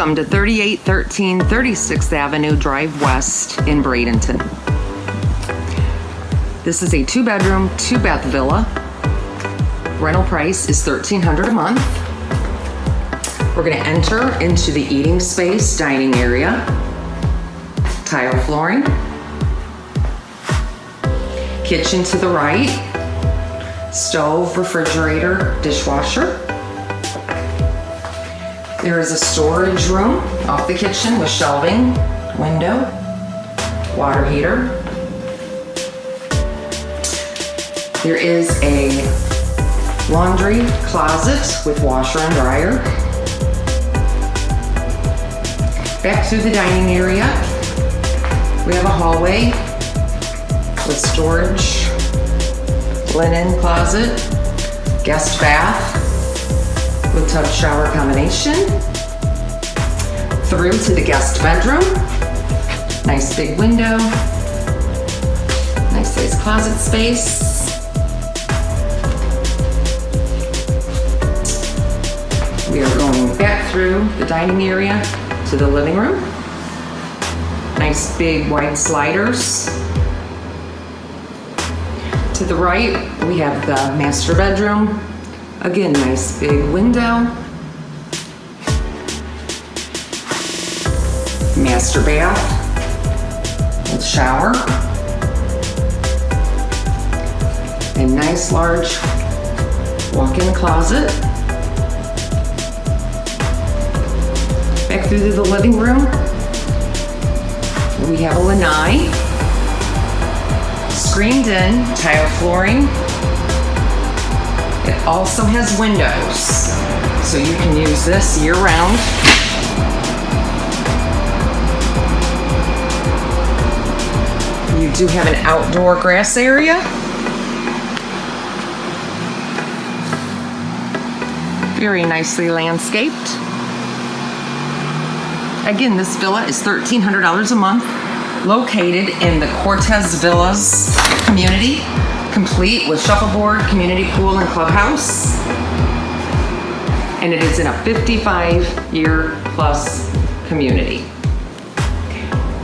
Welcome to 3813 36th Avenue Drive West in Bradenton. This is a 2-bedroom, 2-bath villa. Rental price is $1,300 a month. We're going to enter into the eating space, dining area, tile flooring, kitchen to the right, stove, refrigerator, dishwasher. There is a storage room off the kitchen with shelving, window, water heater. There is a laundry closet with washer and dryer. Back through the dining area, we have a hallway with storage, linen closet, guest bath with tub shower combination. Through to the guest bedroom. Nice big window. Nice size closet space. We are going back through the dining area to the living room. Nice big wide sliders. To the right, we have the master bedroom. Again, nice big window. Master bath with shower. And nice large walk-in closet. Back through to the living room, we have a lanai. Screened in tile flooring. It also has windows, so you can use this year-round. You do have an outdoor grass area. Very nicely landscaped. Again, this villa is $1,300 a month, located in the Cortez Villas community, complete with shuffleboard, community pool, and clubhouse. And it is in a 55-year plus community.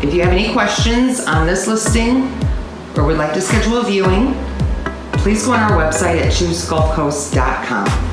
If you have any questions on this listing or would like to schedule a viewing, please go on our website at choosegulfcoast.com.